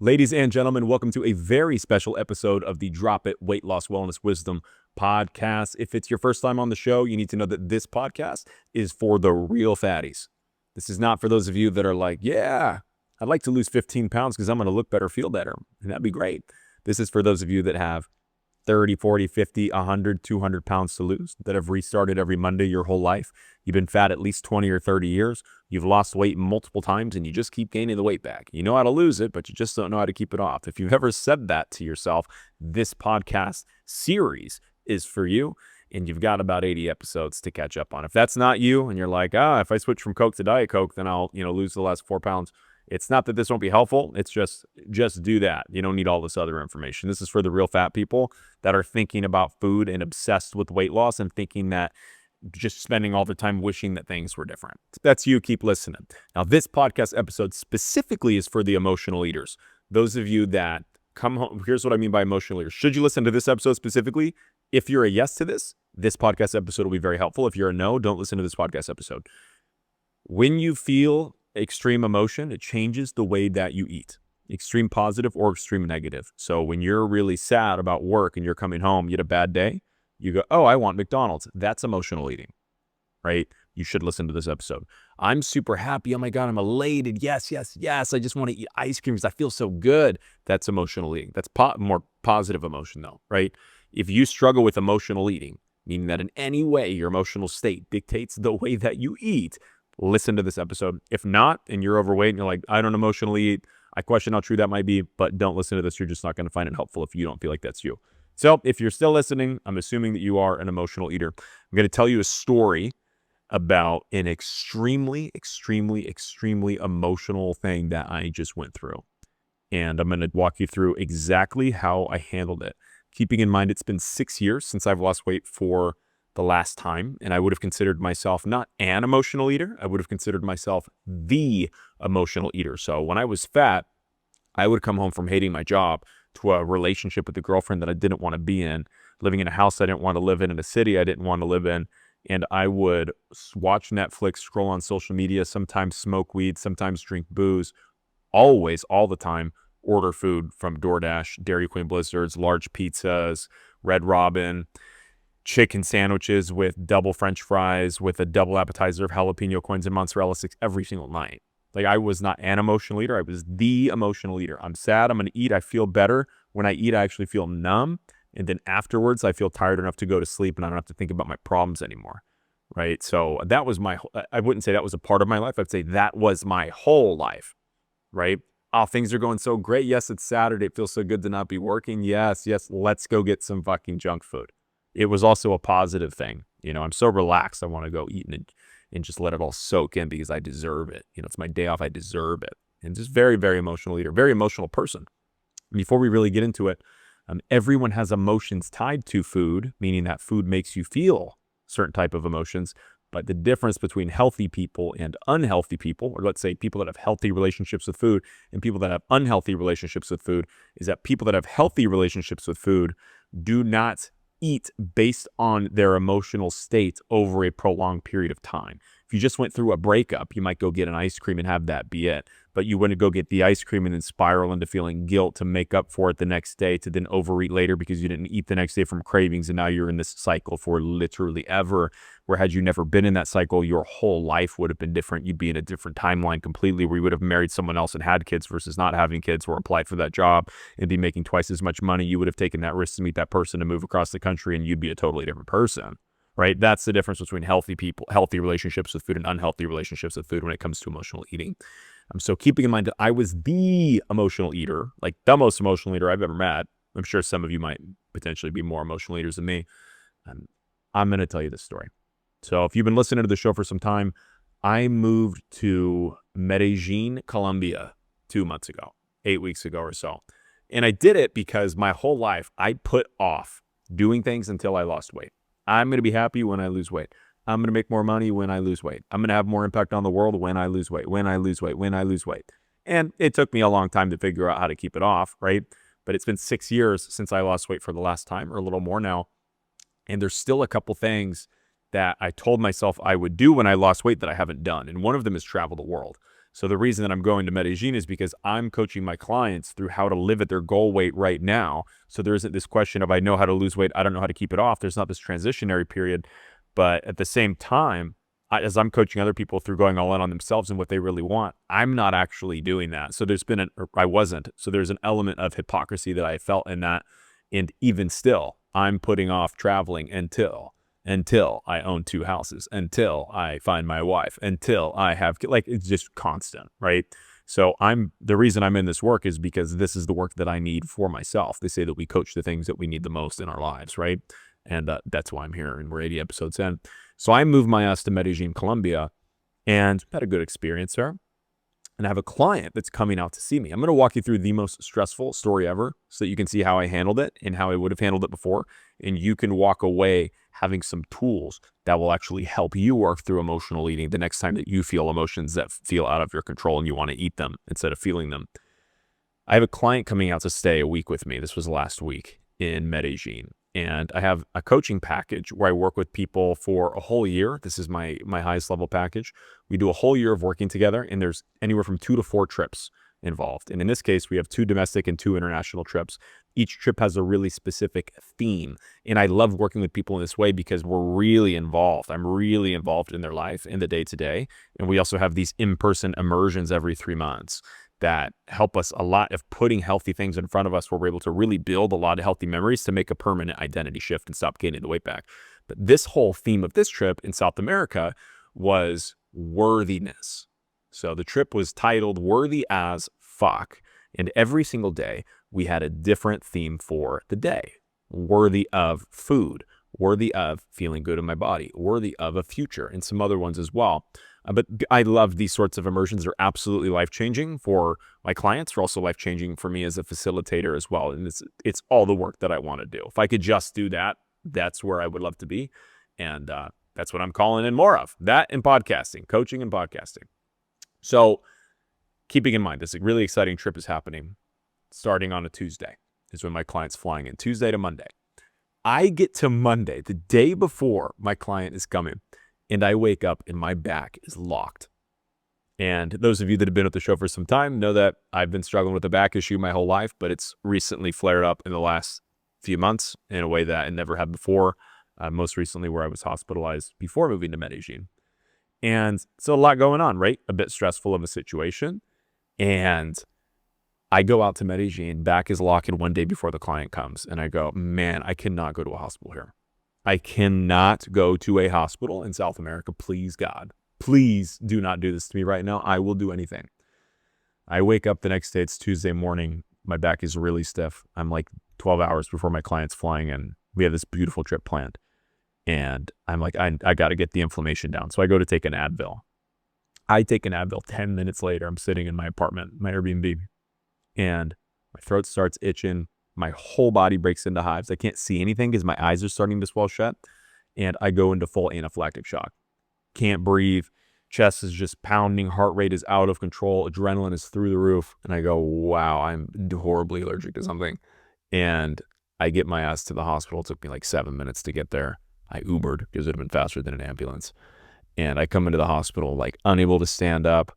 Ladies and gentlemen, welcome to a very special episode of the Drop It Weight Loss Wellness Wisdom podcast. If it's your first time on the show, you need to know that this podcast is for the real fatties. This is not for those of you that are like, yeah, I'd like to lose 15 pounds because I'm going to look better, feel better. And that'd be great. This is for those of you that have 30, 40, 50, 100, 200 pounds to lose, that have restarted every Monday your whole life. You've been fat at least 20 or 30 years. You've lost weight multiple times and you just keep gaining the weight back. You know how to lose it, but you just don't know how to keep it off. If you've ever said that to yourself, this podcast series is for you. And you've got about 80 episodes to catch up on. If that's not you and you're like, if I switch from Coke to Diet Coke, then I'll, lose the last 4 pounds. It's not that this won't be helpful. It's just do that. You don't need all this other information. This is for the real fat people that are thinking about food and obsessed with weight loss and thinking that just spending all the time wishing that things were different. If that's you, keep listening. Now, this podcast episode specifically is for the emotional eaters. Those of you that come home, here's what I mean by emotional eaters. Should you listen to this episode specifically? If you're a yes to this podcast episode will be very helpful. If you're a no, don't listen to this podcast episode. When you feel extreme emotion, it changes the way that you eat, extreme positive or extreme negative. So when you're really sad about work and you're coming home, you had a bad day, you go, I want McDonald's. That's emotional eating, right? You should listen to this episode. I'm super happy. Oh my God, I'm elated. Yes. I just want to eat ice cream because I feel so good. That's emotional eating. That's more positive emotion though, right? If you struggle with emotional eating, meaning that in any way your emotional state dictates the way that you eat, listen to this episode. If not, and you're overweight and you're like, I don't emotionally eat, I question how true that might be, but don't listen to this. You're just not going to find it helpful if you don't feel like that's you. So if you're still listening, I'm assuming that you are an emotional eater. I'm going to tell you a story about an extremely emotional thing that I just went through. And I'm going to walk you through exactly how I handled it. Keeping in mind, it's been 6 years since I've lost weight for the last time, and I would have considered myself not an emotional eater. I would have considered myself the emotional eater. So when I was fat, I would come home from hating my job to a relationship with a girlfriend that I didn't want to be in, living in a house I didn't want to live in a city I didn't want to live in. And I would watch Netflix, scroll on social media, sometimes smoke weed, sometimes drink booze, always, all the time, order food from DoorDash, Dairy Queen Blizzards, large pizzas, Red Robin, chicken sandwiches with double French fries, with a double appetizer of jalapeno coins and mozzarella sticks every single night. Like, I was not an emotional eater. I was the emotional eater. I'm sad. I'm going to eat. I feel better. When I eat, I actually feel numb. And then afterwards, I feel tired enough to go to sleep and I don't have to think about my problems anymore. Right. So that was I wouldn't say that was a part of my life. I'd say that was my whole life. Right. Things are going so great. Yes, it's Saturday. It feels so good to not be working. Yes. Let's go get some fucking junk food. It was also a positive thing. I'm so relaxed. I want to go eat and just let it all soak in because I deserve it. It's my day off. I deserve it. And just very, very emotional eater, very emotional person. Before we really get into it, everyone has emotions tied to food, meaning that food makes you feel certain type of emotions. But the difference between healthy people and unhealthy people, or let's say people that have healthy relationships with food and people that have unhealthy relationships with food, is that people that have healthy relationships with food do not eat based on their emotional state over a prolonged period of time. If you just went through a breakup, you might go get an ice cream and have that be it. But you wouldn't go get the ice cream and then spiral into feeling guilt to make up for it the next day, to then overeat later because you didn't eat the next day from cravings. And now you're in this cycle for literally ever, where had you never been in that cycle, your whole life would have been different. You'd be in a different timeline completely, where you would have married someone else and had kids versus not having kids, or applied for that job and be making twice as much money. You would have taken that risk to meet that person and move across the country, and you'd be a totally different person. Right? That's the difference between healthy people, healthy relationships with food, and unhealthy relationships with food when it comes to emotional eating. So keeping in mind that I was the emotional eater, like the most emotional eater I've ever met. I'm sure some of you might potentially be more emotional eaters than me. I'm going to tell you this story. So if you've been listening to the show for some time, I moved to Medellin, Colombia 2 months ago, 8 weeks ago or so. And I did it because my whole life I put off doing things until I lost weight. I'm going to be happy when I lose weight. I'm going to make more money when I lose weight. I'm going to have more impact on the world when I lose weight, when I lose weight, when I lose weight. And it took me a long time to figure out how to keep it off, right? But it's been 6 years since I lost weight for the last time, or a little more now. And there's still a couple things that I told myself I would do when I lost weight that I haven't done. And one of them is travel the world. So the reason that I'm going to Medellin is because I'm coaching my clients through how to live at their goal weight right now. So there isn't this question of, I know how to lose weight, I don't know how to keep it off. There's not this transitionary period. But at the same time, as I'm coaching other people through going all in on themselves and what they really want, I'm not actually doing that. So I wasn't. So there's an element of hypocrisy that I felt in that. And even still, I'm putting off traveling until I own 2 houses, until I find my wife, until I have, like, it's just constant, right? So the reason I'm in this work is because this is the work that I need for myself. They say that we coach the things that we need the most in our lives, right? And that's why I'm here, and we're 80 episodes in. So I moved my ass to Medellin, Colombia, and had a good experience there. And I have a client that's coming out to see me. I'm going to walk you through the most stressful story ever so that you can see how I handled it and how I would have handled it before. And you can walk away having some tools that will actually help you work through emotional eating the next time that you feel emotions that feel out of your control and you want to eat them instead of feeling them. I have a client coming out to stay a week with me. This was last week in Medellin. And I have a coaching package where I work with people for a whole year. This is my highest level package. We do a whole year of working together, and there's anywhere from 2 to 4 trips involved. And in this case, we have 2 domestic and 2 international trips. Each trip has a really specific theme. And I love working with people in this way because we're really involved. I'm really involved in their life, in the day-to-day. And we also have these in-person immersions every 3 months that help us a lot of putting healthy things in front of us where we're able to really build a lot of healthy memories to make a permanent identity shift and stop gaining the weight back. But this whole theme of this trip in South America was worthiness. So the trip was titled Worthy as Fuck. And every single day we had a different theme for the day. Worthy of food, worthy of feeling good in my body, worthy of a future, and some other ones as well. But I love these sorts of immersions. They're absolutely life-changing for my clients. They're also life-changing for me as a facilitator as well. And it's all the work that I want to do. If I could just do that, that's where I would love to be. And that's what I'm calling in more of. That and podcasting, coaching and podcasting. So keeping in mind, this really exciting trip is happening starting on a Tuesday is when my client's flying in, Tuesday to Monday. I get to Monday, the day before my client is coming, and I wake up and my back is locked. And those of you that have been at the show for some time know that I've been struggling with a back issue my whole life, but it's recently flared up in the last few months in a way that I never had before. Most recently where I was hospitalized before moving to Medellin. And so a lot going on, right? A bit stressful of a situation. And I go out to Medellin, back is locking one day before the client comes. And I go, man, I cannot go to a hospital here. I cannot go to a hospital in South America. Please, God, please do not do this to me right now. I will do anything. I wake up the next day. It's Tuesday morning. My back is really stiff. I'm like 12 hours before my client's flying in. We have this beautiful trip planned. And I'm like, I got to get the inflammation down. So I go to take an Advil. I take an Advil. 10 minutes later, I'm sitting in my apartment, my Airbnb, and my throat starts itching. My whole body breaks into hives. I can't see anything because my eyes are starting to swell shut. And I go into full anaphylactic shock. Can't breathe. Chest is just pounding. Heart rate is out of control. Adrenaline is through the roof. And I go, wow, I'm horribly allergic to something. And I get my ass to the hospital. It took me like 7 minutes to get there. I Ubered because it would have been faster than an ambulance. And I come into the hospital like unable to stand up.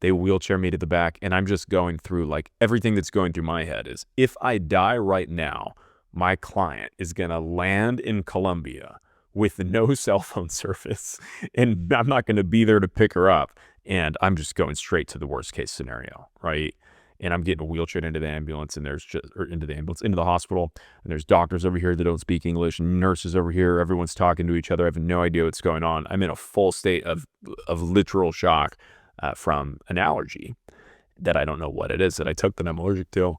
They wheelchair me to the back, and I'm just going through like everything that's going through my head is if I die right now, my client is going to land in Colombia with no cell phone service, and I'm not going to be there to pick her up. And I'm just going straight to the worst case scenario, right? And I'm getting wheelchaired into the ambulance, and into the hospital. And there's doctors over here that don't speak English, nurses over here. Everyone's talking to each other. I have no idea what's going on. I'm in a full state of literal shock. From an allergy that I don't know what it is that I took that I'm allergic to.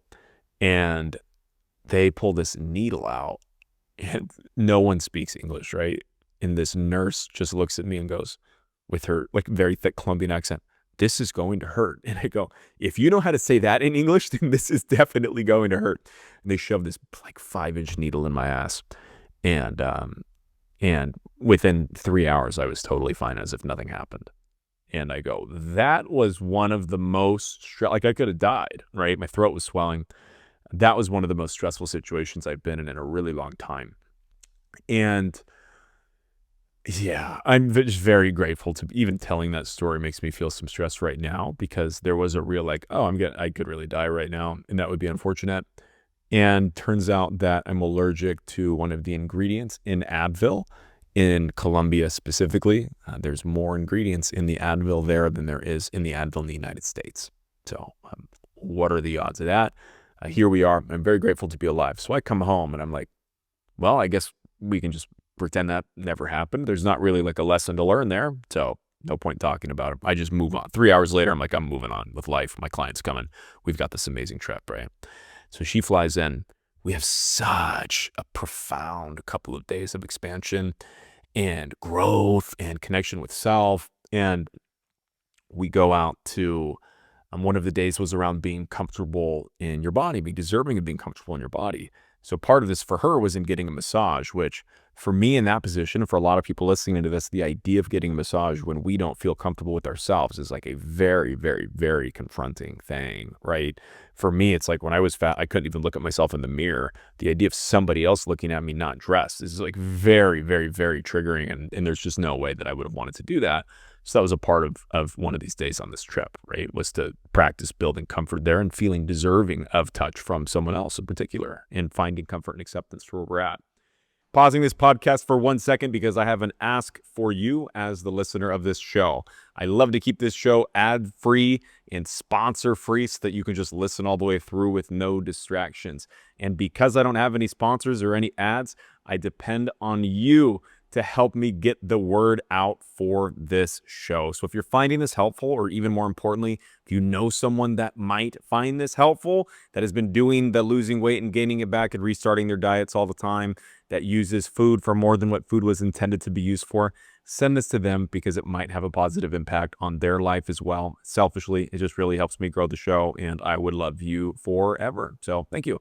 And they pull this needle out and no one speaks English, right? And this nurse just looks at me and goes with her like very thick Colombian accent, "This is going to hurt." And I go, if you know how to say that in English, then this is definitely going to hurt. And they shove this like 5-inch needle in my ass. And within 3 hours, I was totally fine as if nothing happened. And I go, that was one of the most, like I could have died, right? My throat was swelling. That was one of the most stressful situations I've been in a really long time. And Yeah, I'm just very grateful to even telling that story makes me feel some stress right now because there was a real like, oh, I could really die right now, and that would be unfortunate. And turns out that I'm allergic to one of the ingredients in Advil in Colombia specifically. There's more ingredients in the Advil there than there is in the Advil in the United States. So, what are the odds of that? Here we are. I'm very grateful to be alive. So I come home and I'm like, well, I guess we can just pretend that never happened. There's not really like a lesson to learn there. So no point talking about it. I just move on. 3 hours later, I'm like, I'm moving on with life. My client's coming. We've got this amazing trip, right? So she flies in. We have such a profound couple of days of expansion and growth and connection with self. And we go out to one of the days was around being comfortable in your body, being deserving of being comfortable in your body. So part of this for her was in getting a massage, which for me in that position, and for a lot of people listening to this, the idea of getting a massage when we don't feel comfortable with ourselves is like a very, very, very confronting thing, right? For me, it's like when I was fat, I couldn't even look at myself in the mirror. The idea of somebody else looking at me not dressed is like very, very, very triggering. And there's just no way that I would have wanted to do that. So that was a part of one of these days on this trip, right? Was to practice building comfort there and feeling deserving of touch from someone else in particular and finding comfort and acceptance for where we're at. Pausing this podcast for 1 second because I have an ask for you as the listener of this show. I love to keep this show ad-free and sponsor-free so that you can just listen all the way through with no distractions. And because I don't have any sponsors or any ads, I depend on you to help me get the word out for this show. So if you're finding this helpful, or even more importantly, if you know someone that might find this helpful, that has been doing the losing weight and gaining it back and restarting their diets all the time, that uses food for more than what food was intended to be used for, send this to them because it might have a positive impact on their life as well. Selfishly, it just really helps me grow the show, and I would love you forever. So thank you.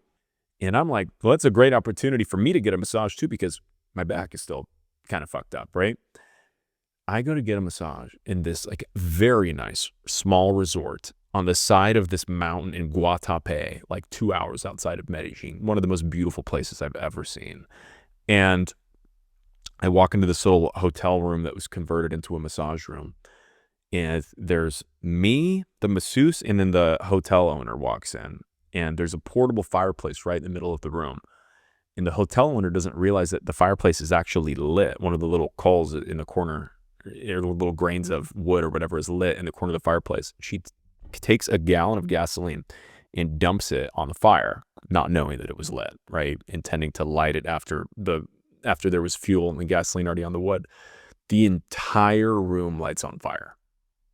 And I'm like, well, that's a great opportunity for me to get a massage too because my back is still kind of fucked up, right? I go to get a massage in this like very nice small resort on the side of this mountain in Guatapé, like 2 hours outside of Medellin, one of the most beautiful places I've ever seen. And I walk into this little hotel room that was converted into a massage room. And there's me, the masseuse, and then the hotel owner walks in. And there's a portable fireplace right in the middle of the room. And the hotel owner doesn't realize that the fireplace is actually lit. One of the little coals in the corner, or little grains of wood or whatever is lit in the corner of the fireplace. She takes a gallon of gasoline and dumps it on the fire, not knowing that it was lit, right? Intending to light it after there was fuel and gasoline already on the wood. The entire room lights on fire.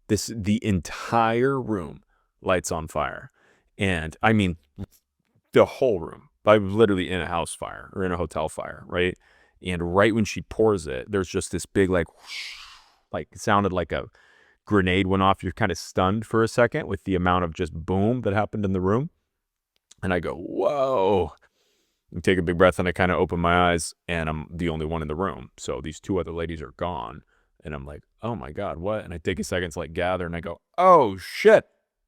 The entire room lights on fire. And I mean, the whole room. I was literally in a house fire or in a hotel fire, right? And right when she pours it, there's just this big like whoosh, like it sounded like a grenade went off. You're kind of stunned for a second with the amount of just boom that happened in the room. And I go, whoa. And take a big breath and I kind of open my eyes and I'm the only one in the room. So these two other ladies are gone. And I'm like, oh my God, what? And I take a second to like gather and I go, oh shit.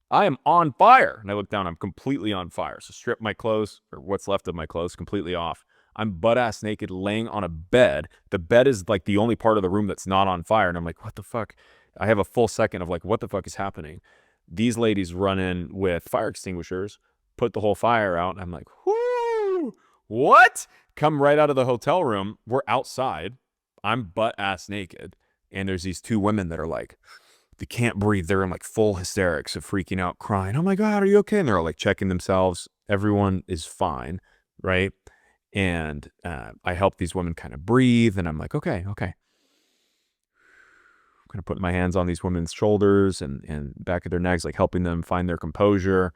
I am on fire. And I look down, I'm completely on fire. So strip my clothes, or what's left of my clothes, completely off. I'm butt-ass naked laying on a bed. The bed is like the only part of the room that's not on fire. And I'm like, what the fuck? I have a full second of like, what the fuck is happening? These ladies run in with fire extinguishers, put the whole fire out. And I'm like, whoo, what? Come right out of the hotel room. We're outside. I'm butt-ass naked. And there's these two women that are like, they can't breathe. They're in like full hysterics of freaking out, crying. Oh my God, are you okay? And they're all like checking themselves. Everyone is fine, right? And I help these women kind of breathe. And I'm like, okay. I'm going to put my hands on these women's shoulders and back of their necks, like helping them find their composure.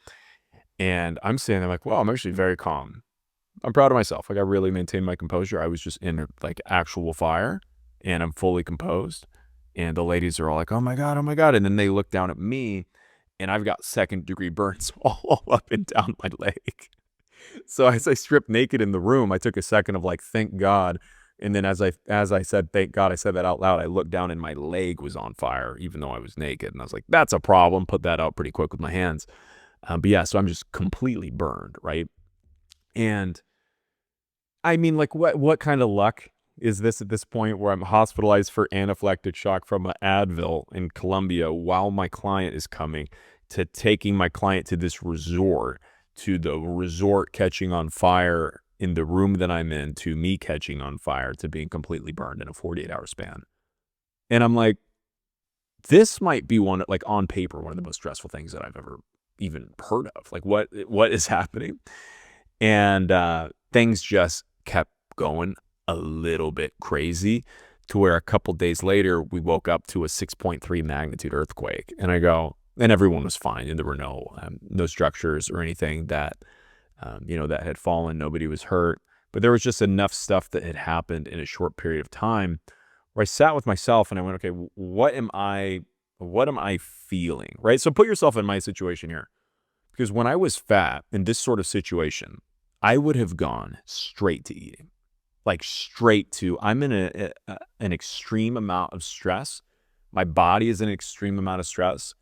And I'm saying, I'm like, wow, I'm actually very calm. I'm proud of myself. Like I really maintained my composure. I was just in like actual fire and I'm fully composed. And the ladies are all like, oh my God, oh my God. And then they look down at me and I've got 2nd-degree burns all up and down my leg. So as I stripped naked in the room, I took a second of like, thank God. And then as I said, thank God, I said that out loud, I looked down and my leg was on fire, even though I was naked. And I was like, that's a problem. Put that out pretty quick with my hands. But yeah, so I'm just completely burned, right? And I mean, like what kind of luck is this at this point where I'm hospitalized for anaphylactic shock from an Advil in Colombia while my client is coming, to taking my client to this resort, to the resort catching on fire in the room that I'm in, to me catching on fire, to being completely burned in a 48-hour span. And I'm like, this might be one, like on paper, one of the most stressful things that I've ever even heard of. Like what is happening? And things just kept going a little bit crazy, to where a couple days later, we woke up to a 6.3 magnitude earthquake. And I go, and everyone was fine. And there were no structures or anything that, that had fallen. Nobody was hurt. But there was just enough stuff that had happened in a short period of time where I sat with myself and I went, okay, what am I feeling? Right? So put yourself in my situation here. Because when I was fat in this sort of situation, I would have gone straight to eating. Like straight to, I'm in an extreme amount of stress. My body is in an extreme amount of stress.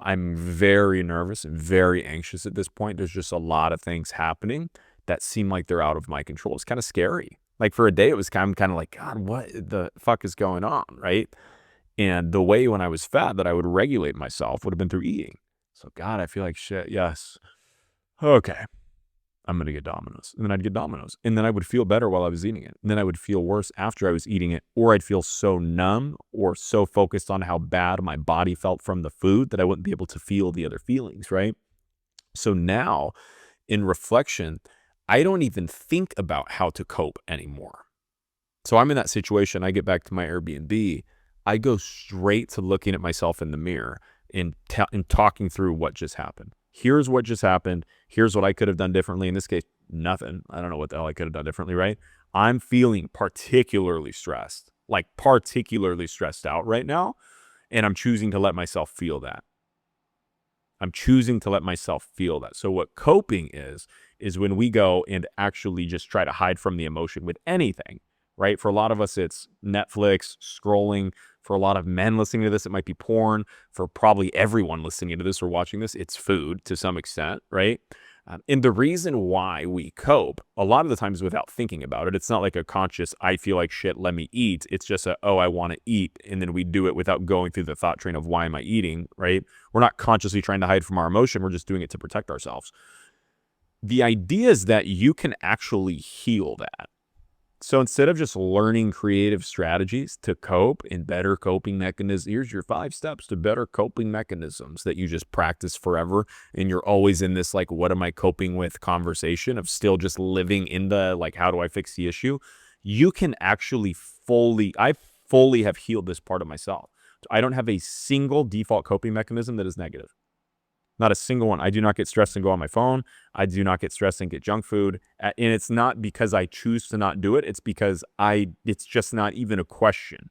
I'm very nervous and very anxious at this point. There's just a lot of things happening that seem like they're out of my control. It's kind of scary. Like for a day, it was kind of like, God, what the fuck is going on, right? And the way when I was fat that I would regulate myself would have been through eating. So God, I feel like shit. Yes. Okay. I'm going to get Domino's. And then I'd get Domino's. And then I would feel better while I was eating it. And then I would feel worse after I was eating it. Or I'd feel so numb or so focused on how bad my body felt from the food that I wouldn't be able to feel the other feelings, right? So now, in reflection, I don't even think about how to cope anymore. So I'm in that situation. I get back to my Airbnb. I go straight to looking at myself in the mirror and talking through what just happened. Here's what just happened. Here's what I could have done differently. In this case, nothing. I don't know what the hell I could have done differently, right? I'm feeling particularly stressed, like particularly stressed out right now. And I'm choosing to let myself feel that. I'm choosing to let myself feel that. So what coping is when we go and actually just try to hide from the emotion with anything, right? For a lot of us, it's Netflix, scrolling. For a lot of men listening to this, it might be porn. For probably everyone listening to this or watching this, it's food to some extent, right? And the reason why we cope, a lot of the times without thinking about it, it's not like a conscious, I feel like shit, let me eat. It's just I want to eat. And then we do it without going through the thought train of why am I eating, right? We're not consciously trying to hide from our emotion. We're just doing it to protect ourselves. The idea is that you can actually heal that. So instead of just learning creative strategies to cope and better coping mechanisms, here's your 5 steps to better coping mechanisms that you just practice forever. And you're always in this, like, what am I coping with conversation of still just living in the, like, how do I fix the issue? You can actually I fully have healed this part of myself. I don't have a single default coping mechanism that is negative. Not a single one. I do not get stressed and go on my phone. I do not get stressed and get junk food. And it's not because I choose to not do it. It's because it's just not even a question.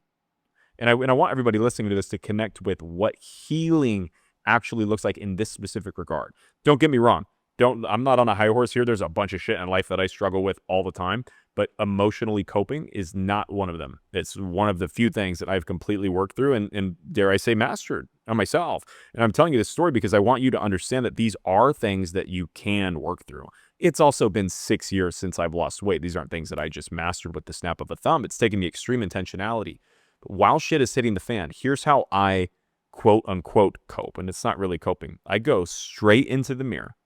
And I want everybody listening to this to connect with what healing actually looks like in this specific regard. Don't get me wrong. I'm not on a high horse here. There's a bunch of shit in life that I struggle with all the time, but emotionally coping is not one of them. It's one of the few things that I've completely worked through and dare I say mastered on myself. And I'm telling you this story because I want you to understand that these are things that you can work through. It's also been 6 years since I've lost weight. These aren't things that I just mastered with the snap of a thumb. It's taken me extreme intentionality. But while shit is hitting the fan, here's how I quote unquote cope. And it's not really coping. I go straight into the mirror.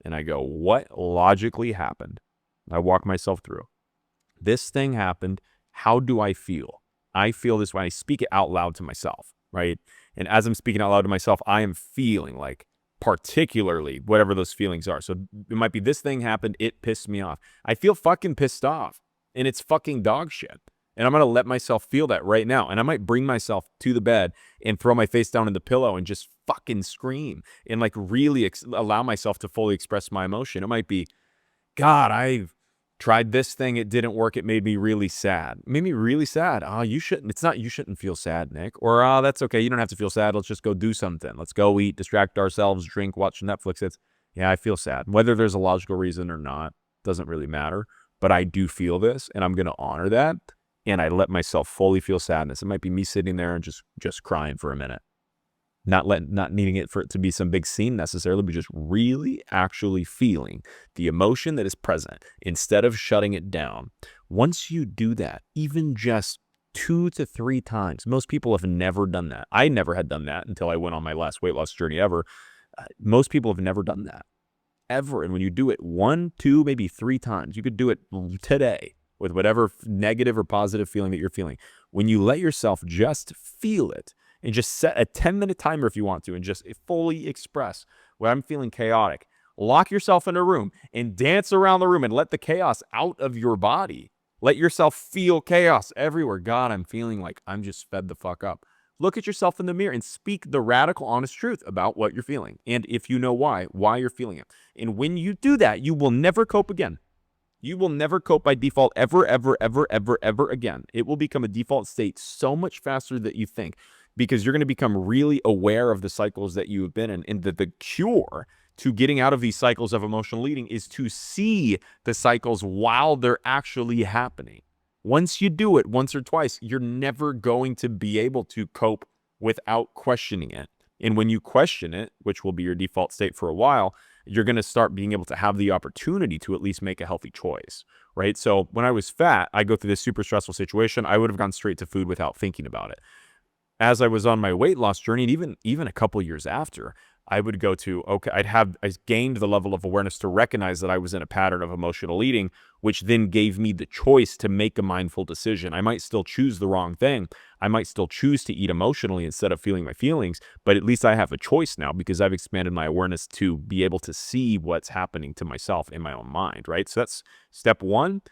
And I go, what logically happened? I walk myself through. This thing happened. How do I feel? I feel this when I speak it out loud to myself, right? And as I'm speaking out loud to myself, I am feeling like particularly whatever those feelings are. So it might be this thing happened. It pissed me off. I feel fucking pissed off and it's fucking dog shit. And I'm going to let myself feel that right now. And I might bring myself to the bed and throw my face down in the pillow and just fucking scream and like really allow myself to fully express my emotion. It might be, God, I've tried this thing. It didn't work. It made me really sad. It made me really sad. Oh, you shouldn't. It's not, you shouldn't feel sad, Nick. Or, oh, that's okay. You don't have to feel sad. Let's just go do something. Let's go eat, distract ourselves, drink, watch Netflix. Yeah, I feel sad. Whether there's a logical reason or not, doesn't really matter. But I do feel this and I'm going to honor that. And I let myself fully feel sadness. It might be me sitting there and just crying for a minute. not needing it for it to be some big scene necessarily, but just really actually feeling the emotion that is present instead of shutting it down. Once you do that, even just 2 to 3 times, most people have never done that. I never had done that until I went on my last weight loss journey ever. Most people have never done that ever. And when you do it 1, 2, maybe 3 times, you could do it today with whatever negative or positive feeling that you're feeling. When you let yourself just feel it and just set a 10-minute timer if you want to and just fully express when I'm feeling chaotic, lock yourself in a room and dance around the room and let the chaos out of your body. Let yourself feel chaos everywhere. God, I'm feeling like I'm just fed the fuck up. Look at yourself in the mirror and speak the radical, honest truth about what you're feeling. And if you know why you're feeling it. And when you do that, you will never cope again. You will never cope by default ever, ever, ever, ever, ever again. It will become a default state so much faster than you think because you're going to become really aware of the cycles that you have been in. And the cure to getting out of these cycles of emotional eating is to see the cycles while they're actually happening. Once you do it once or twice, you're never going to be able to cope without questioning it. And when you question it, which will be your default state for a while, you're going to start being able to have the opportunity to at least make a healthy choice, right? So when I was fat, I go through this super stressful situation. I would have gone straight to food without thinking about it. As I was on my weight loss journey, and even a couple years after, I would go to, okay, I gained the level of awareness to recognize that I was in a pattern of emotional eating, which then gave me the choice to make a mindful decision. I might still choose the wrong thing. I might still choose to eat emotionally instead of feeling my feelings, but at least I have a choice now because I've expanded my awareness to be able to see what's happening to myself in my own mind, right? So that's step one.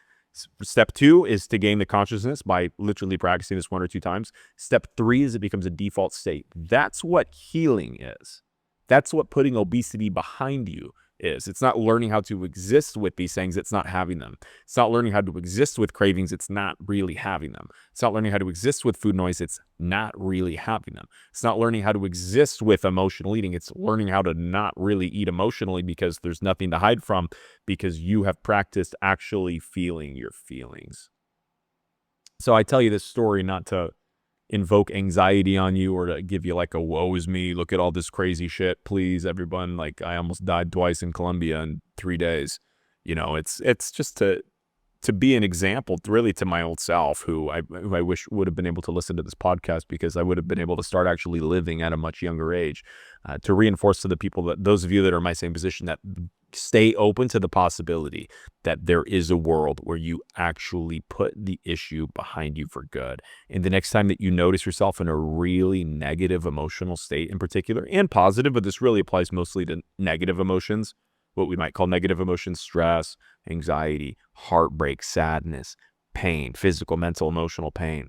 Step two is to gain the consciousness by literally practicing this 1 or 2 times. Step three is it becomes a default state. That's what healing is. That's what putting obesity behind you is. It's not learning how to exist with these things. It's not having them. It's not learning how to exist with cravings. It's not really having them. It's not learning how to exist with food noise. It's not really having them. It's not learning how to exist with emotional eating. It's learning how to not really eat emotionally because there's nothing to hide from because you have practiced actually feeling your feelings. So I tell you this story not to invoke anxiety on you or to give you like a woe is me, look at all this crazy shit, please everyone, like I almost died twice in Colombia in 3 days. It's just to be an example really to my old self who I wish would have been able to listen to this podcast because I would have been able to start actually living at a much younger age, to reinforce to the people that those of you that are in my same position that stay open to the possibility that there is a world where you actually put the issue behind you for good. And the next time that you notice yourself in a really negative emotional state in particular and positive, but this really applies mostly to negative emotions, what we might call negative emotions, stress, anxiety, heartbreak, sadness, pain, physical, mental, emotional pain.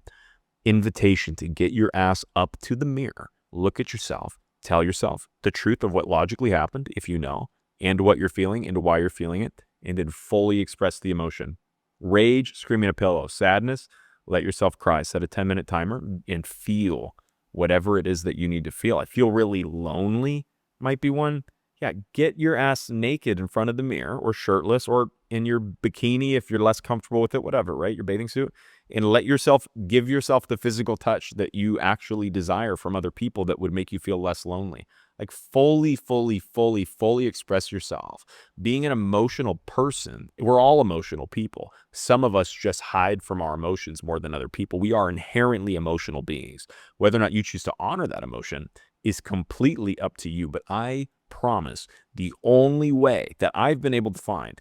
Invitation to get your ass up to the mirror, look at yourself, tell yourself the truth of what logically happened, if you know, and what you're feeling and why you're feeling it, and then fully express the emotion. Rage, screaming a pillow. Sadness, let yourself cry. Set a 10-minute timer and feel whatever it is that you need to feel. I feel really lonely might be one. Yeah, get your ass naked in front of the mirror or shirtless or in your bikini if you're less comfortable with it, whatever, right? Your bathing suit. And give yourself the physical touch that you actually desire from other people that would make you feel less lonely. Like fully, fully, fully, fully express yourself. Being an emotional person, we're all emotional people. Some of us just hide from our emotions more than other people. We are inherently emotional beings. Whether or not you choose to honor that emotion is completely up to you. But I promise the only way that I have been able to find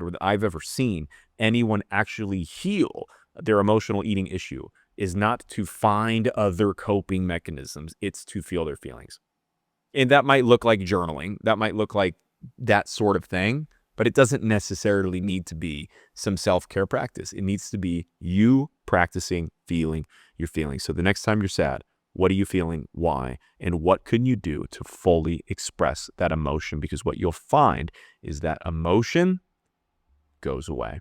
or that I've ever seen anyone actually heal their emotional eating issue is not to find other coping mechanisms. It's to feel their feelings. And that might look like journaling. That might look like that sort of thing, but it doesn't necessarily need to be some self-care practice. It needs to be you practicing feeling your feelings. So the next time you're sad, what are you feeling? Why? And what can you do to fully express that emotion? Because what you'll find is that emotion goes away.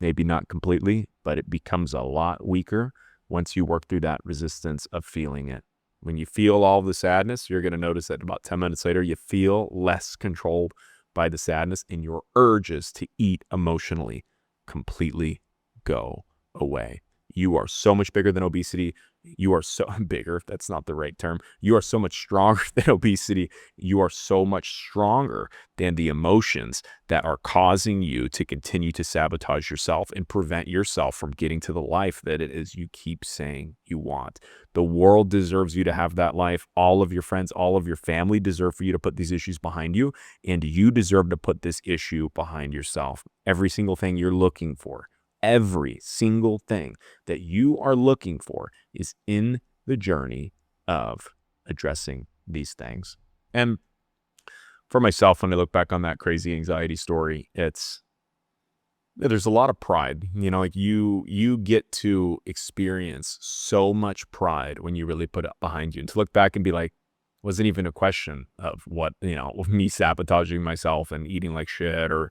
Maybe not completely, but it becomes a lot weaker once you work through that resistance of feeling it. When you feel all the sadness, you're going to notice that about 10 minutes later, you feel less controlled by the sadness and your urges to eat emotionally completely go away. You are so much bigger than obesity. You are so bigger. That's not the right term. You are so much stronger than obesity. You are so much stronger than the emotions that are causing you to continue to sabotage yourself and prevent yourself from getting to the life that it is you keep saying you want. The world deserves you to have that life. All of your friends, all of your family deserve for you to put these issues behind you, and you deserve to put this issue behind yourself. Every single thing you're looking for, every single thing that you are looking for is in the journey of addressing these things. And for myself, when I look back on that crazy anxiety story, there's a lot of pride. Like you get to experience so much pride when you really put it behind you, and to look back and be like, wasn't even a question of what, of me sabotaging myself and eating like shit, or,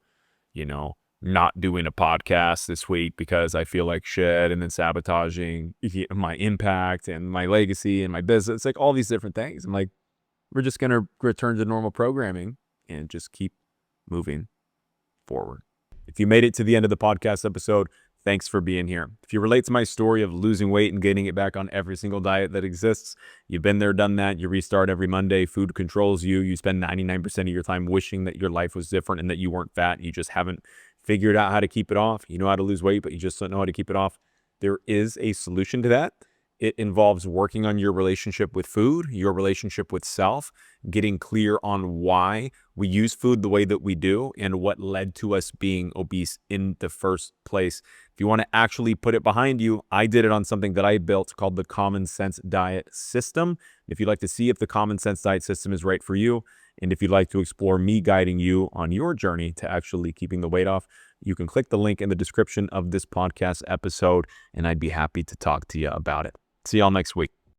you know, not doing a podcast this week because I feel like shit, and then sabotaging my impact and my legacy and my business, like all these different things. I'm like, we're just going to return to normal programming and just keep moving forward. If you made it to the end of the podcast episode, thanks for being here. If you relate to my story of losing weight and getting it back on every single diet that exists, you've been there, done that. You restart every Monday. Food controls you. You spend 99% of your time wishing that your life was different and that you weren't fat. You just haven't figured out how to keep it off. You know how to lose weight, but you just don't know how to keep it off. There is a solution to that. It involves working on your relationship with food, your relationship with self, getting clear on why we use food the way that we do and what led to us being obese in the first place. If you want to actually put it behind you, I did it on something that I built called the Common Sense Diet System. If you'd like to see if the Common Sense Diet System is right for you, and if you'd like to explore me guiding you on your journey to actually keeping the weight off, you can click the link in the description of this podcast episode, and I'd be happy to talk to you about it. See y'all next week.